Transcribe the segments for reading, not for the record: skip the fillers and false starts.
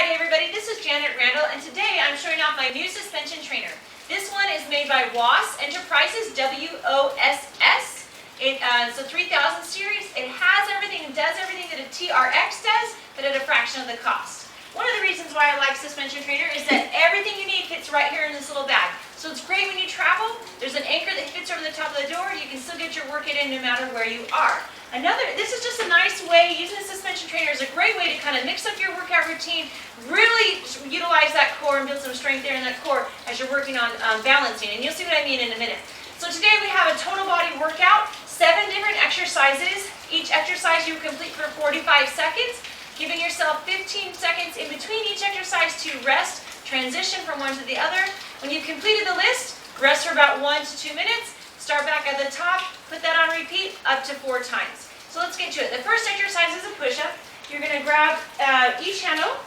Friday, everybody. This is Janet Randall, and today I'm showing off my new suspension trainer. This one is made by WOSS Enterprises, W-O-S-S. It's a 3000 series. It has everything and does everything that a TRX does, but at a fraction of the cost. One of the reasons why I like suspension trainer is that everything you need fits right here in this little bag. So it's great when you travel. There's an anchor that fits over the top of the door. You can still get your workout in no matter where you are. This is just a nice way, using a suspension trainer is a great way to kind of mix up your workout routine, really utilize that core and build some strength there in that core as you're working on balancing. And you'll see what I mean in a minute. So today we have a total body workout, 7 different exercises. Each exercise you complete for 45 seconds, giving yourself 15 seconds in between each exercise to rest, transition from one to the other. When you've completed the list, rest for about 1 to 2 minutes. Start back at the top, put that on repeat up to 4 times. So let's get to it. The first exercise is a push-up. You're going to grab each handle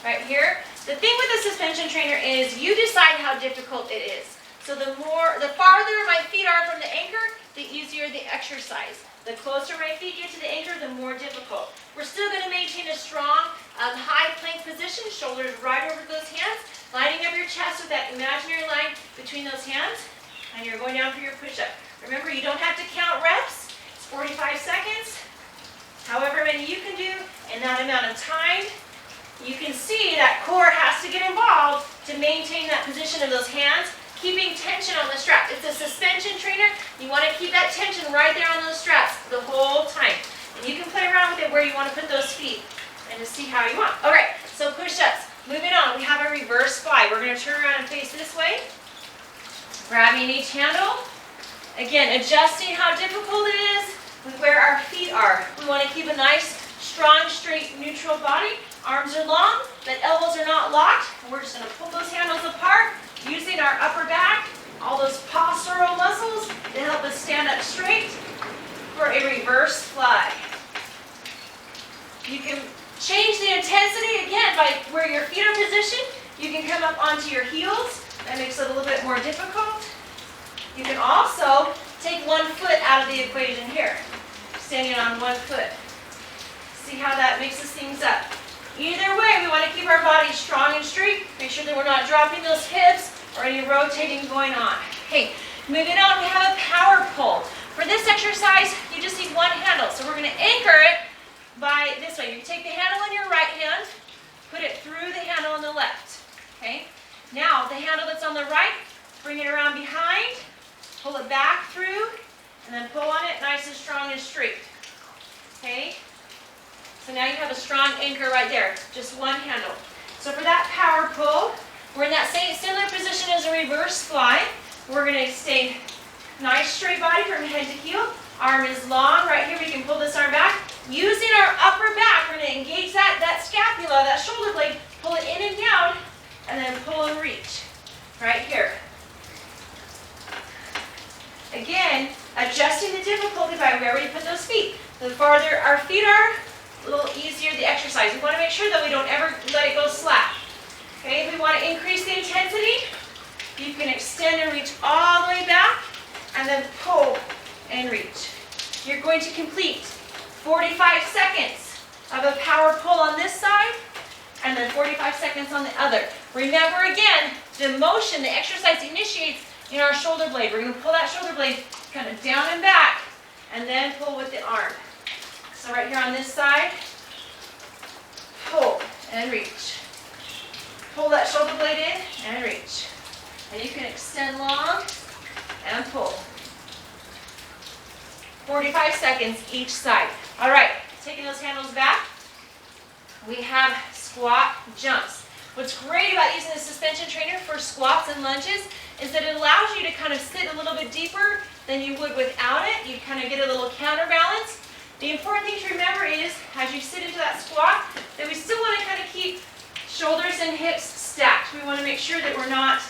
right here. The thing with the suspension trainer is you decide how difficult it is. So the farther my feet are from the anchor, the easier the exercise. The closer my feet get to the anchor, the more difficult. We're still going to maintain a strong high plank position, shoulders right over those hands, lining up your chest with that imaginary line between those hands. And you're going down for your push-up. Remember, you don't have to count reps. It's 45 seconds. However many you can do in that amount of time. You can see that core has to get involved to maintain that position of those hands, keeping tension on the strap. It's a suspension trainer. You want to keep that tension right there on those straps the whole time. And you can play around with it where you want to put those feet and just see how you want. All right, so push-ups. Moving on, we have a reverse fly. We're going to turn around and face this way. Grabbing each handle. Again, adjusting how difficult it is with where our feet are. We want to keep a nice, strong, straight, neutral body. Arms are long, but elbows are not locked. And we're just going to pull those handles apart using our upper back, all those postural muscles to help us stand up straight for a reverse fly. You can change the intensity again by where your feet are positioned. You can come up onto your heels. That makes it a little bit more difficult. You can also take one foot out of the equation here, standing on one foot. See how that mixes things up. Either way, we want to keep our body strong and straight. Make sure that we're not dropping those hips or any rotating going on. Okay, moving on, we have a power pull. For this exercise, you just need one handle. So we're going to anchor it by this way. You take the handle in your right hand, put it through the handle on the left. Okay? Now, the handle that's on the right, bring it around behind, pull it back through, and then pull on it nice and strong and straight. Okay? So now you have a strong anchor right there, just one handle. So for that power pull, we're in that same similar position as a reverse fly. We're going to stay nice straight body from head to heel. Arm is long. Right here we can pull this arm back. Using our upper back, we're going to engage that scapula, that shoulder blade, pull it in and down, and then pull and reach right here. Again, adjusting the difficulty by where we put those feet. The farther our feet are, a little easier the exercise. We want to make sure that we don't ever let it go slack. Okay, if we want to increase the intensity, you can extend and reach all the way back, and then pull and reach. You're going to complete 45 seconds of a power pull on this side, and then 45 seconds on the other. Remember again, the motion, the exercise initiates in our shoulder blade. We're going to pull that shoulder blade kind of down and back, and then pull with the arm. So right here on this side, pull and reach. Pull that shoulder blade in and reach. And you can extend long and pull. 45 seconds each side. All right, taking those handles back, we have squat jumps. What's great about using the suspension trainer for squats and lunges is that it allows you to kind of sit a little bit deeper than you would without it. You kind of get a little counterbalance. The important thing to remember is, as you sit into that squat, that we still want to kind of keep shoulders and hips stacked. We want to make sure that we're not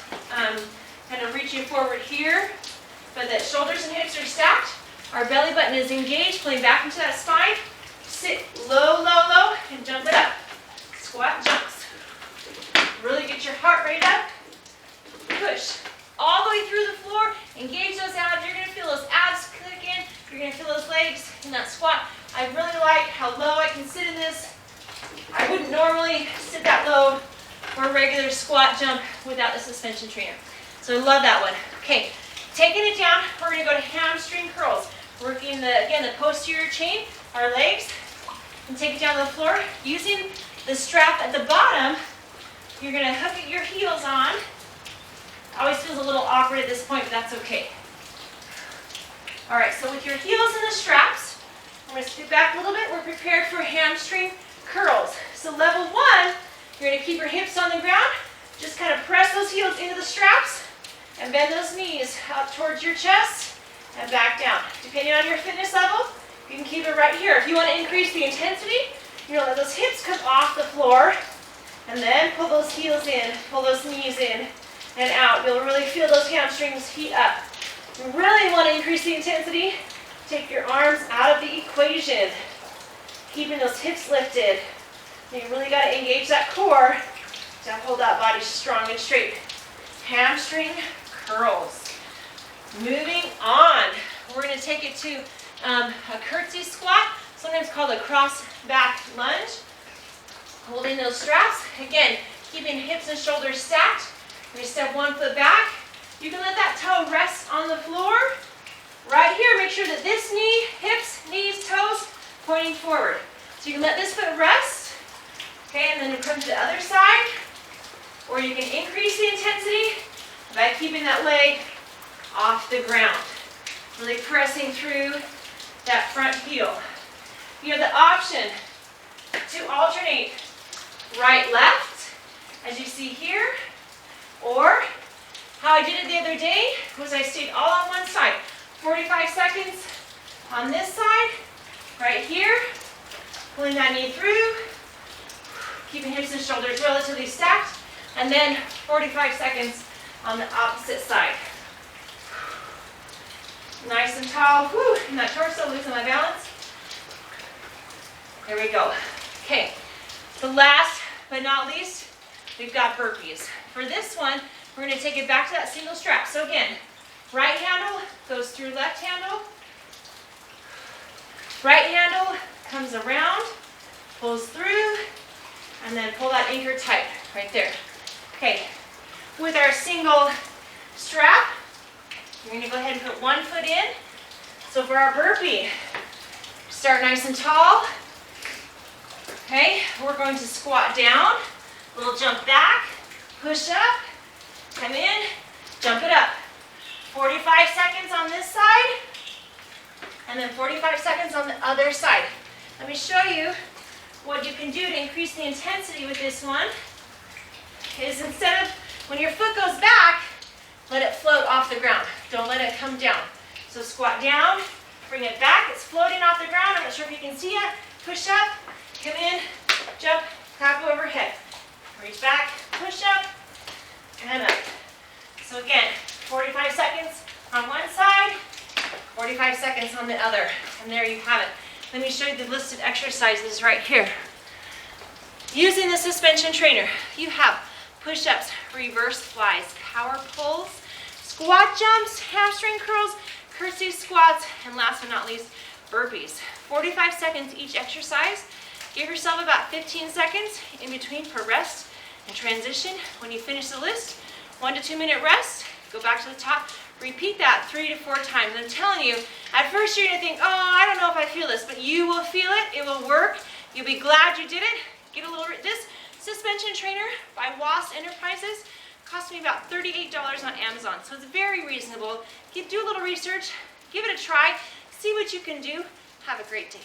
kind of reaching forward here, but that shoulders and hips are stacked. Our belly button is engaged, pulling back into that spine. Sit low, low, low, and jump it up. Squat jumps. Really get your heart rate up. Push all the way through the floor. Engage those abs. You're going to feel those abs click in. You're going to feel those legs in that squat. I really like how low I can sit in this. I wouldn't couldn't normally sit that low or a regular squat jump without the suspension trainer. So I love that one. Okay, taking it down, we're gonna go to hamstring curls. Working again, the posterior chain, our legs, and take it down to the floor. Using the strap at the bottom, you're gonna hook your heels on. Always feels a little awkward at this point, but that's okay. All right, so with your heels in the straps, I'm gonna scoot back a little bit. We're prepared for hamstring curls. So level one, you're gonna keep your hips on the ground. Just kind of press those heels into the straps and bend those knees out towards your chest and back down. Depending on your fitness level, you can keep it right here. If you want to increase the intensity, you're gonna let those hips come off the floor and then pull those heels in, pull those knees in and out. You'll really feel those hamstrings heat up. You really want to increase the intensity, take your arms out of the equation, keeping those hips lifted. You really got to engage that core to hold that body strong and straight. Hamstring curls. Moving on, we're going to take it to a curtsy squat, sometimes called a cross back lunge. Holding those straps. Again, keeping hips and shoulders stacked. We're going to step one foot back. You can let that toe rest on the floor. Right here, make sure that this knee, hips, knees, toes, pointing forward. So you can let this foot rest. Okay, and then you come to the other side. Or you can increase the intensity by keeping that leg off the ground. Really pressing through that front heel. You have the option to alternate right, left, as you see here, or how I did it the other day was I stayed all on one side. 45 seconds on this side, right here, pulling that knee through, keeping hips and shoulders relatively stacked, and then 45 seconds on the opposite side. Nice and tall, whew, in that torso, losing my balance. There we go. Okay, the last but not least, we've got burpees. For this one, we're going to take it back to that single strap. So again, right handle goes through left handle. Right handle comes around, pulls through, and then pull that anchor tight right there. Okay, with our single strap, you're going to go ahead and put one foot in. So for our burpee, start nice and tall. Okay, we're going to squat down, little jump back, push up, come in, jump it up. 45 seconds on this side, and then 45 seconds on the other side. Let me show you what you can do to increase the intensity with this one. Is instead of, when your foot goes back, let it float off the ground. Don't let it come down. So squat down, bring it back. It's floating off the ground. I'm not sure if you can see it. Push up, come in, jump, tap overhead. Reach back, push up, and up. So again, 45 seconds on one side, 45 seconds on the other. And there you have it. Let me show you the listed exercises right here. Using the suspension trainer, you have push-ups, reverse flies, power pulls, squat jumps, hamstring curls, curtsy squats, and last but not least, burpees. 45 seconds each exercise. Give yourself about 15 seconds in between for rest and transition. When you finish the list, 1 to 2 minute rest, go back to the top, repeat that 3 to 4 times. I'm telling you, at first you're gonna think, oh, I don't know if I feel this, but you will feel it will work. You'll be glad you did it. Get a little, this suspension trainer by WAS Enterprises cost me about $38 on Amazon, so it's very reasonable. Do a little research, give it a try, see what you can do. Have a great day.